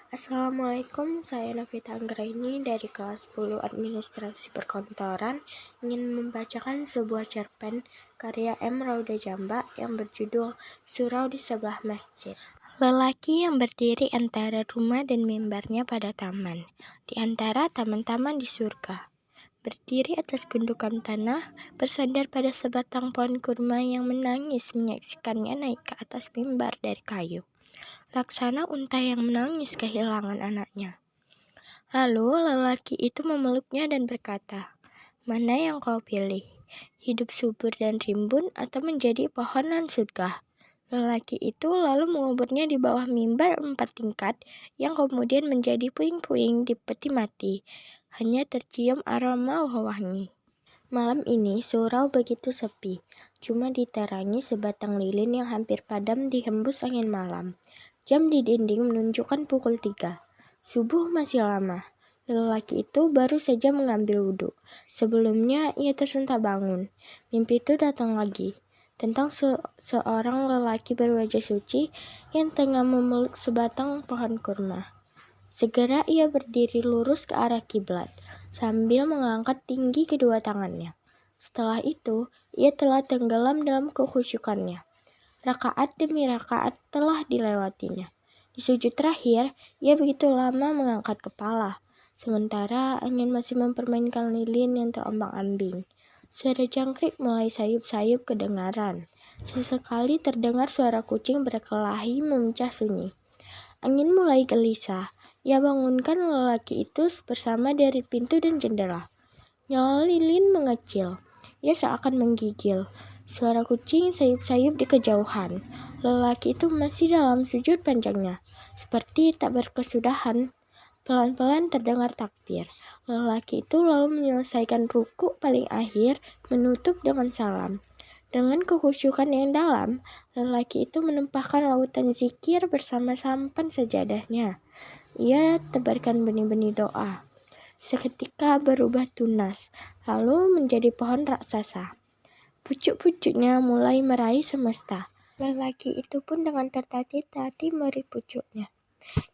Assalamualaikum, saya Novita Anggraini dari kelas 10 Administrasi Perkantoran ingin membacakan sebuah cerpen karya M. Rauda Jamba yang berjudul Surau di Sebelah Masjid. Lelaki yang berdiri antara rumah dan mimbarnya pada taman, di antara taman-taman di surga. Berdiri atas gundukan tanah, bersandar pada sebatang pohon kurma yang menangis menyaksikannya naik ke atas mimbar dari kayu. Laksana unta yang menangis kehilangan anaknya. Lalu lelaki itu memeluknya dan berkata, "Mana yang kau pilih? Hidup subur dan rimbun atau menjadi pohonan surga?" Lelaki itu lalu menguburnya di bawah mimbar 4 tingkat yang kemudian menjadi puing-puing di peti mati. Hanya tercium aroma wangi. Malam ini surau begitu sepi, cuma diterangi sebatang lilin yang hampir padam dihembus angin malam. Jam di dinding menunjukkan pukul 3. Subuh masih lama. Lelaki itu baru saja mengambil wudhu. Sebelumnya ia tersentak bangun. Mimpi itu datang lagi. Tentang seorang lelaki berwajah suci yang tengah memeluk sebatang pohon kurma. Segera ia berdiri lurus ke arah kiblat, sambil mengangkat tinggi kedua tangannya. Setelah itu, ia telah tenggelam dalam kekhusyukannya. Rakaat demi rakaat telah dilewatinya. Di sujud terakhir, ia begitu lama mengangkat kepala, sementara angin masih mempermainkan lilin yang terombang-ambing. Suara jangkrik mulai sayup-sayup kedengaran. Sesekali terdengar suara kucing berkelahi memecah sunyi. Angin mulai gelisah. Ia bangunkan lelaki itu bersama dari pintu dan jendela. Nyala lilin mengecil. Ia seakan menggigil. Suara kucing sayup-sayup di kejauhan. Lelaki itu masih dalam sujud panjangnya, seperti tak berkesudahan. Pelan-pelan terdengar takbir. Lelaki itu lalu menyelesaikan ruku paling akhir, menutup dengan salam. Dengan kekhusyukan yang dalam, lelaki itu menumpahkan lautan zikir bersama sampan sajadahnya. Ia tebarkan benih-benih doa. Seketika berubah tunas, lalu menjadi pohon raksasa. Pucuk-pucuknya mulai meraih semesta. Lelaki itu pun dengan tertatih-tatih meraih pucuknya.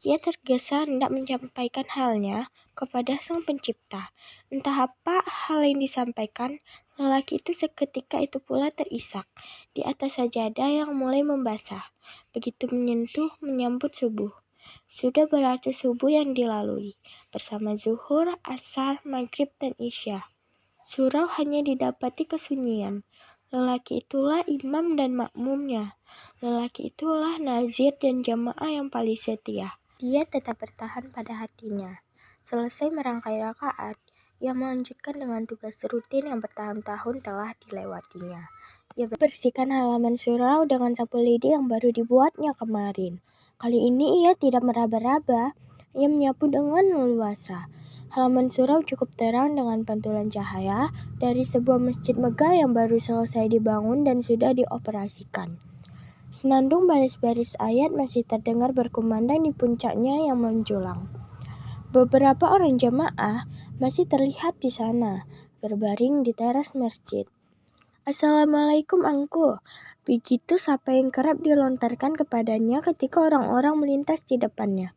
Ia tergesa hendak menyampaikan halnya kepada Sang Pencipta. Entah apa hal yang disampaikan, lelaki itu seketika itu pula terisak di atas sajadah yang mulai membasah. Begitu menyentuh menyambut subuh. Sudah beratus subuh yang dilalui, bersama zuhur, asar, maghrib, dan isya. Surau hanya didapati kesunyian. Lelaki itulah imam dan makmumnya. Lelaki itulah nazir dan jamaah yang paling setia. Dia tetap bertahan pada hatinya. Selesai merangkai rakaat, ia melanjutkan dengan tugas rutin yang bertahun-tahun telah dilewatinya. Ia bersihkan halaman surau dengan sapu lidi yang baru dibuatnya kemarin. Kali ini ia tidak meraba-raba. Ia menyapu dengan leluasa. Halaman surau cukup terang dengan pantulan cahaya dari sebuah masjid megah yang baru selesai dibangun dan sudah dioperasikan. Senandung baris-baris ayat masih terdengar berkumandang di puncaknya yang menjulang. Beberapa orang jemaah masih terlihat di sana, berbaring di teras masjid. "Assalamualaikum angku." Begitu sapa yang kerap dilontarkan kepadanya ketika orang-orang melintas di depannya.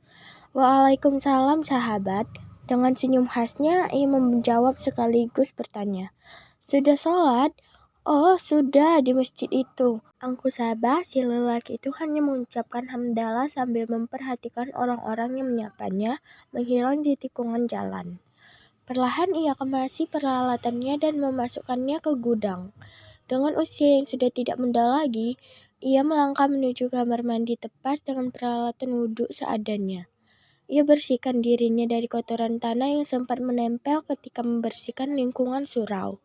"Waalaikumsalam sahabat." Dengan senyum khasnya, ia menjawab sekaligus bertanya, "Sudah sholat?" "Oh, sudah, di masjid itu." Angku Sabah, si lelaki itu hanya mengucapkan hamdalah sambil memperhatikan orang-orang yang menyapanya menghilang di tikungan jalan. Perlahan ia kemasi peralatannya dan memasukkannya ke gudang. Dengan usia yang sudah tidak muda lagi, ia melangkah menuju kamar mandi tepas dengan peralatan wudhu seadanya. Ia bersihkan dirinya dari kotoran tanah yang sempat menempel ketika membersihkan lingkungan surau.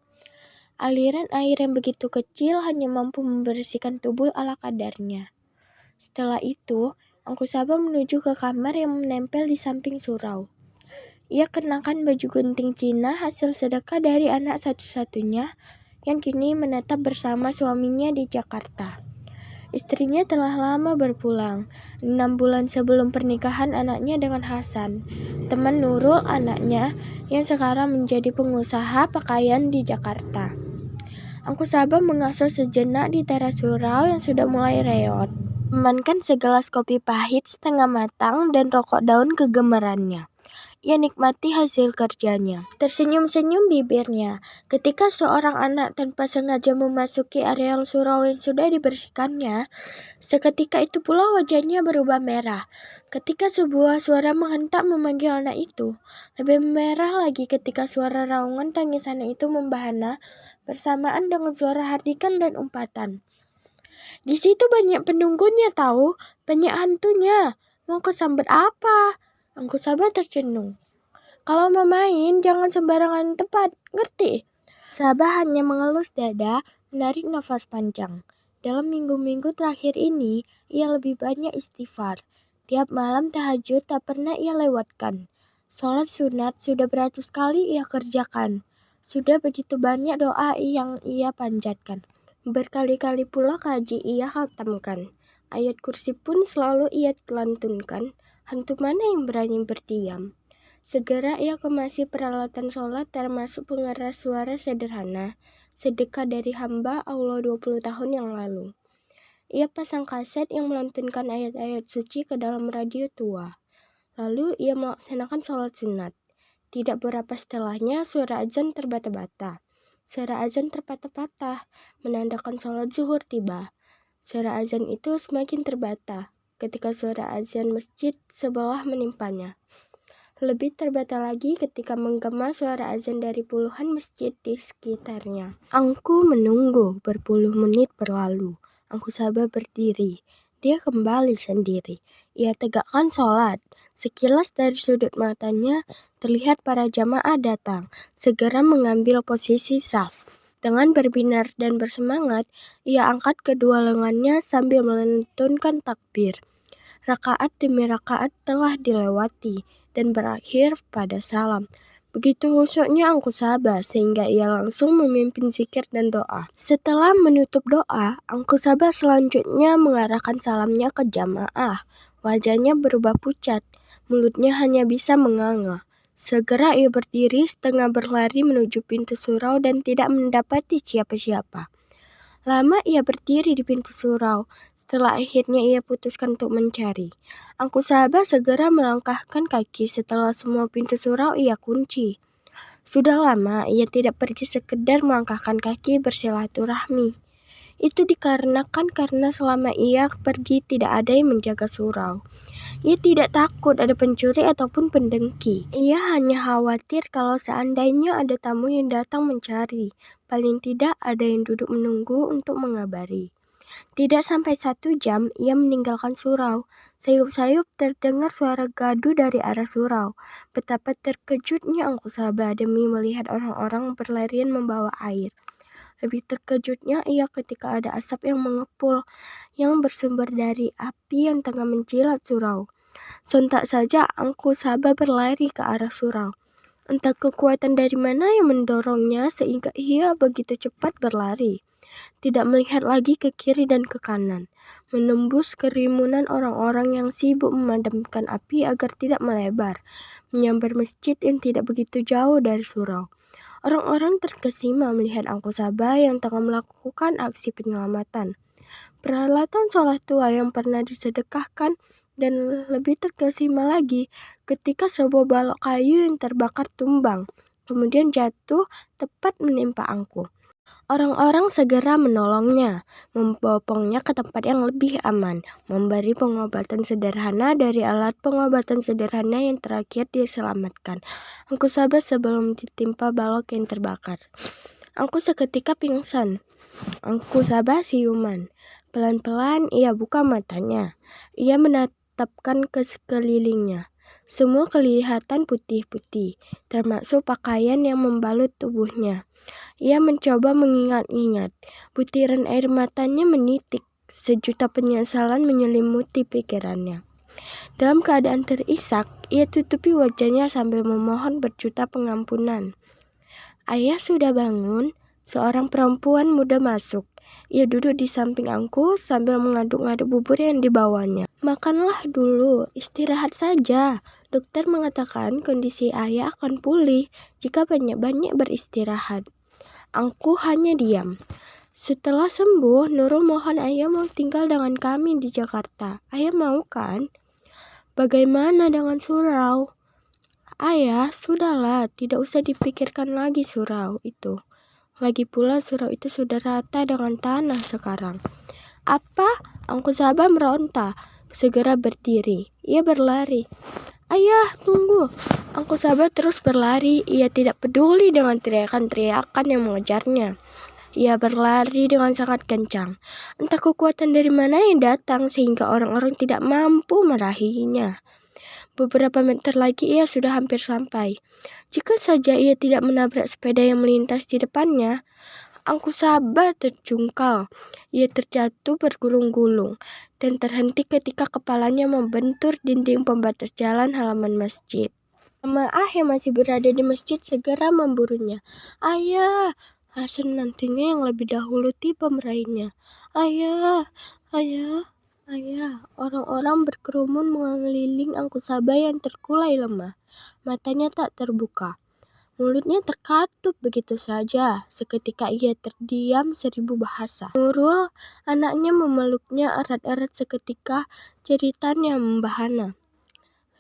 Aliran air yang begitu kecil hanya mampu membersihkan tubuh ala kadarnya. Setelah itu, Angku Sabah menuju ke kamar yang menempel di samping surau. Ia kenakan baju gunting Cina hasil sedekah dari anak satu-satunya yang kini menetap bersama suaminya di Jakarta. Istrinya telah lama berpulang, 6 bulan sebelum pernikahan anaknya dengan Hasan, teman Nurul anaknya yang sekarang menjadi pengusaha pakaian di Jakarta. Angku Sabah mengasuh sejenak di teras surau yang sudah mulai reot. Amankan segelas kopi pahit setengah matang dan rokok daun kegemarannya. Ia nikmati hasil kerjanya. Tersenyum-senyum bibirnya ketika seorang anak tanpa sengaja memasuki areal surau yang sudah dibersihkannya. Seketika itu pula wajahnya berubah merah. Ketika sebuah suara menghentak memanggil anak itu. Lebih merah lagi ketika suara raungan tangisan itu membahana bersamaan dengan suara hardikan dan umpatan. Di situ banyak penunggunya tahu, banyak hantunya. Mau kesambet apa? Angku Saba tercenung. Kalau mau main, jangan sembarangan tempat, ngerti? Sabah hanya mengelus dada, menarik nafas panjang. Dalam minggu-minggu terakhir ini, ia lebih banyak istighfar. Tiap malam tahajud tak pernah ia lewatkan. Sholat sunat sudah beratus kali ia kerjakan. Sudah begitu banyak doa yang ia panjatkan. Berkali-kali pula kaji ia khatamkan. Ayat kursi pun selalu ia lantunkan. Hantu mana yang berani berdiam? Segera ia kemasi peralatan sholat termasuk pengeras suara sederhana, sedekah dari hamba Allah 20 tahun yang lalu. Ia pasang kaset yang melantunkan ayat-ayat suci ke dalam radio tua. Lalu ia melaksanakan sholat sunat. Tidak berapa setelahnya suara azan terbata-bata. Suara azan terpatah-patah, menandakan sholat zuhur tiba. Suara azan itu semakin terbata ketika suara azan masjid sebelah menimpanya. Lebih terbata lagi ketika menggema suara azan dari puluhan masjid di sekitarnya. Angku menunggu berpuluh menit berlalu. Angku Saba berdiri. Dia kembali sendiri. Ia tegakkan sholat. Sekilas dari sudut matanya terlihat para jamaah datang. Segera mengambil posisi saf. Dengan berbinar dan bersemangat, ia angkat kedua lengannya sambil melantunkan takbir. Rakaat demi rakaat telah dilewati dan berakhir pada salam. Begitu khusyuknya Angku Saba sehingga ia langsung memimpin zikir dan doa. Setelah menutup doa, Angku Saba selanjutnya mengarahkan salamnya ke jamaah. Wajahnya berubah pucat, mulutnya hanya bisa menganga. Segera ia berdiri setengah berlari menuju pintu surau dan tidak mendapati siapa-siapa. Lama ia berdiri di pintu surau. Setelah akhirnya ia putuskan untuk mencari. Angku Saba segera melangkahkan kaki setelah semua pintu surau ia kunci. Sudah lama ia tidak pergi sekedar melangkahkan kaki bersilaturahmi. Itu dikarenakan karena selama ia pergi tidak ada yang menjaga surau. Ia tidak takut ada pencuri ataupun pendengki. Ia hanya khawatir kalau seandainya ada tamu yang datang mencari. Paling tidak ada yang duduk menunggu untuk mengabari. Tidak sampai 1 jam ia meninggalkan surau. Sayup-sayup terdengar suara gaduh dari arah surau. Betapa terkejutnya Angku Saba demi melihat orang-orang berlarian membawa air. Lebih terkejutnya ia ketika ada asap yang mengepul yang bersumber dari api yang tengah menjilat surau. Sontak saja Angku Saba berlari ke arah surau. Entah kekuatan dari mana yang mendorongnya sehingga ia begitu cepat berlari. Tidak melihat lagi ke kiri dan ke kanan, menembus kerumunan orang-orang yang sibuk memadamkan api agar tidak melebar, menyambar masjid yang tidak begitu jauh dari surau. Orang-orang terkesima melihat Angku Saba yang tengah melakukan aksi penyelamatan. Peralatan sholat tua yang pernah disedekahkan dan lebih terkesima lagi ketika sebuah balok kayu yang terbakar tumbang, kemudian jatuh tepat menimpa Angku. Orang-orang segera menolongnya, membopongnya ke tempat yang lebih aman, memberi pengobatan sederhana dari alat pengobatan sederhana yang terakhir diselamatkan. Angku Saba sebelum ditimpa balok yang terbakar. Angku seketika pingsan. Angku Saba siuman. Pelan-pelan ia buka matanya. Ia menatapkan ke sekelilingnya. Semua kelihatan putih-putih, termasuk pakaian yang membalut tubuhnya. Ia mencoba mengingat-ingat. Butiran air matanya menitik. Sejuta penyesalan menyelimuti pikirannya. Dalam keadaan terisak, ia tutupi wajahnya sambil memohon berjuta pengampunan. Ayah sudah bangun. Seorang perempuan muda masuk. Ia duduk di samping Angku sambil mengaduk-ngaduk bubur yang dibawanya. Makanlah dulu, istirahat saja. Dokter mengatakan kondisi ayah akan pulih jika banyak-banyak beristirahat. Angku hanya diam. Setelah sembuh, Nurul mohon ayah mau tinggal dengan kami di Jakarta. Ayah mau kan? Bagaimana dengan surau? Ayah, sudahlah, tidak usah dipikirkan lagi surau itu. Lagi pula surau itu sudah rata dengan tanah sekarang. Apa? Angku Sabah meronta, segera berdiri. Ia berlari. Ayah, tunggu. Angku Sabah terus berlari. Ia tidak peduli dengan teriakan-teriakan yang mengejarnya. Ia berlari dengan sangat kencang. Entah kekuatan dari mana yang datang sehingga orang-orang tidak mampu meraihnya. Beberapa meter lagi ia sudah hampir sampai. Jika saja ia tidak menabrak sepeda yang melintas di depannya, Angku Sabah terjungkal. Ia terjatuh bergulung-gulung dan terhenti ketika kepalanya membentur dinding pembatas jalan halaman masjid. Jemaah yang masih berada di masjid segera memburunya. Ayah, Hasan nantinya yang lebih dahulu tiba meraihnya. Ayah, ayah, ayah. Orang-orang berkerumun mengeliling Angku Sabah yang terkulai lemah. Matanya tak terbuka. Mulutnya terkatup begitu saja. Seketika ia terdiam 1000 bahasa. Nurul, anaknya memeluknya erat-erat seketika jeritannya membahana.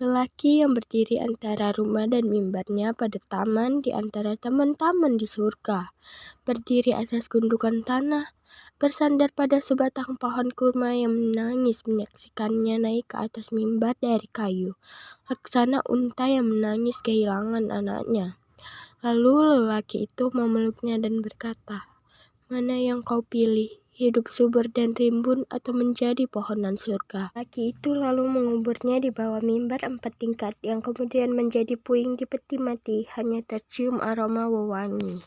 Lelaki yang berdiri antara rumah dan mimbarnya pada taman di antara taman-taman di surga. Berdiri atas gundukan tanah, bersandar pada sebatang pohon kurma yang menangis menyaksikannya naik ke atas mimbar dari kayu. Laksana unta yang menangis kehilangan anaknya. Lalu lelaki itu memeluknya dan berkata, "Mana yang kau pilih? Hidup subur dan rimbun atau menjadi pohonan surga?" Laki itu lalu menguburnya di bawah mimbar 4 tingkat yang kemudian menjadi puing di peti mati, hanya tercium aroma wewangi.